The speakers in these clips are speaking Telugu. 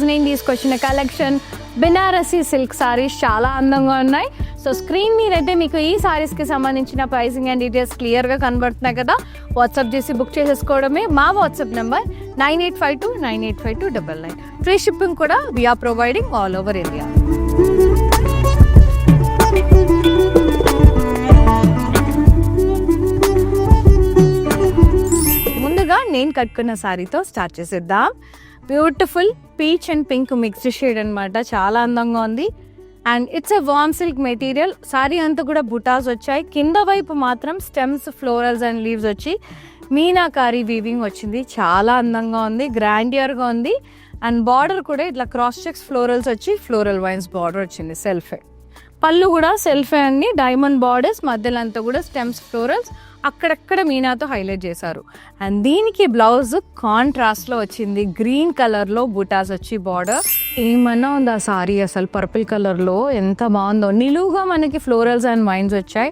నేను తీసుకొచ్చిన కలెక్షన్ బెనారసీ సిల్క్ సారీస్ చాలా అందంగా ఉన్నాయి. సో స్క్రీన్ మీద అయితే మీకు ఈ సారీస్కి సంబంధించిన ప్రైసింగ్ అండ్ డీటెయిల్స్ క్లియర్గా కనబడుతున్నాయి కదా. వాట్సాప్ చేసి బుక్ చేసేసుకోవడమే. మా వాట్సాప్ నెంబర్ 9852985299. ఫ్రీ షిప్పింగ్ కూడా we're providing all over India. ముందుగా నేను కట్టుకున్న సారీతో స్టార్ట్ చేసేద్దాం. Beautiful peach and pink mixed shade అనమాట, చాలా అందంగా ఉంది. And it's a warm silk material. Sari అంతా కూడా బుటాస్ వచ్చాయి. కింద వైపు మాత్రం స్టెమ్స్, ఫ్లోరల్స్ అండ్ లీవ్స్ వచ్చి మీనాకారి వీవింగ్ వచ్చింది. చాలా అందంగా ఉంది, గ్రాండియర్గా ఉంది. అండ్ బార్డర్ కూడా ఇట్లా క్రాస్ చెక్స్ ఫ్లోరల్స్ వచ్చి ఫ్లోరల్ వైన్స్ బార్డర్ వచ్చింది. సెల్ఫే పళ్ళు కూడా సెల్ఫే అండి. డైమండ్ బార్డర్స్, మధ్యలో అంతా కూడా స్టెమ్స్, ఫ్లోరల్స్, అక్కడక్కడ మీనాతో హైలైట్ చేశారు. అండ్ దీనికి బ్లౌజ్ కాంట్రాస్ట్లో వచ్చింది. గ్రీన్ కలర్లో బుటాస్ వచ్చి బార్డర్. ఏమన్నా ఉంది ఆ సారీ అసలు, పర్పుల్ కలర్లో ఎంత బాగుందో. నిలువుగా మనకి ఫ్లోరల్స్ అండ్ వైన్స్ వచ్చాయి.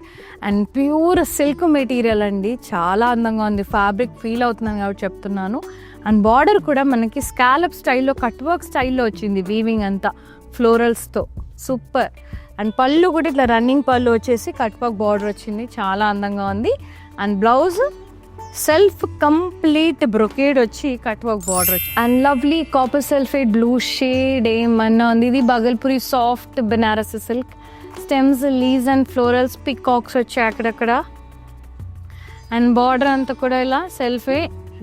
అండ్ ప్యూర్ సిల్క్ మెటీరియల్ అండి, చాలా అందంగా ఉంది. ఫ్యాబ్రిక్ ఫీల్ అవుతున్నాను కాబట్టి చెప్తున్నాను. అండ్ బార్డర్ కూడా మనకి స్కాలప్ స్టైల్లో, కట్ వర్క్ స్టైల్లో వచ్చింది. వీవింగ్ అంతా ఫ్లోరల్స్తో సూపర్. అండ్ పళ్ళు కూడా ఇట్లా రన్నింగ్ పళ్ళు వచ్చేసి కట్ వర్క్ బార్డర్ వచ్చింది, చాలా అందంగా ఉంది. And blouse self complete brocade వచ్చి కట్ వర్క్ బార్డర్ వచ్చి and lovely copper sulphate blue shade ఏమన్నా ఉంది. ఇది Bhagalpuri soft Banarasi silk. Stems, leaves and florals, peacocks వచ్చాయి అక్కడక్కడ. అండ్ బార్డర్ అంతా కూడా ఇలా సెల్ఫే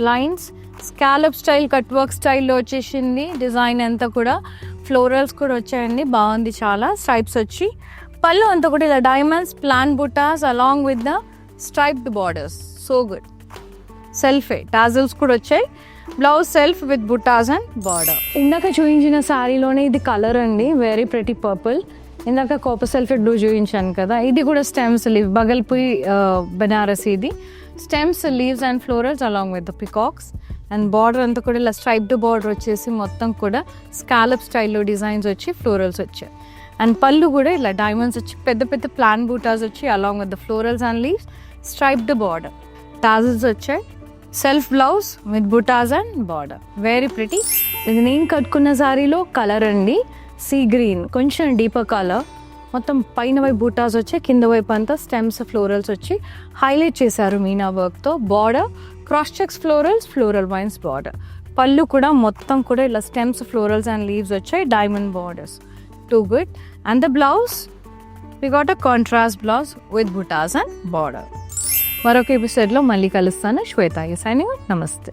lines, scallop style, cut work స్టైల్లో వచ్చేసింది. డిజైన్ అంతా కూడా ఫ్లోరల్స్ కూడా వచ్చాయండి, బాగుంది చాలా. స్ట్రైప్స్ వచ్చి పళ్ళు అంతా కూడా ఇలా డైమండ్స్, ప్లాన్ బుటాస్ along with the striped borders. So good. సెల్ఫే టాజల్స్ కూడా వచ్చాయి. Blouse self with buttas and border. ఇందాక చూపించిన శారీలోనే ఇది కలర్ అండి, వెరీ ప్రెటీ పర్పుల్. ఇందాక కాపర్ సల్ఫేట్ బ్లూ చూపించాను కదా, ఇది కూడా స్టెమ్స్, లీవ్, బగల్పూరి బెనారసీ. ఇది stems, leaves and florals along with the peacocks. And border అంతా కూడా ఇలా స్ట్రైప్డ్ బార్డర్ వచ్చేసి మొత్తం కూడా స్కాలప్ స్టైల్లో డిజైన్స్ వచ్చి ఫ్లోరల్స్ వచ్చాయి. అండ్ పళ్ళు కూడా ఇలా డైమండ్స్ వచ్చి పెద్ద పెద్ద ప్లాన్ బూటాస్ వచ్చి along with the florals and leaves, striped border, tassels వచ్చాయి. Self blouse with buttas and border, very pretty. ఇది నేను కట్టుకున్న సారీలో కలర్ అండి, సీ గ్రీన్, కొంచెం డీపర్ కలర్. మొత్తం పైన వైపు బూటాస్ వచ్చి కింద వైపు అంతా స్టెమ్స్, ఫ్లోరల్స్ వచ్చి హైలైట్ చేశారు మీనా వర్క్తో. Border cross checks florals, floral vines border. పళ్ళు కూడా మొత్తం కూడా ఇలా స్టెమ్స్, ఫ్లోరల్స్ అండ్ లీవ్స్ వచ్చాయి, diamond borders. Too good. And the blouse we got a contrast blouse with buttas and border. మరొక ఎపిసోడ్లో మళ్ళీ కలుస్తాను. శ్వేత సైనింగ్. నమస్తే.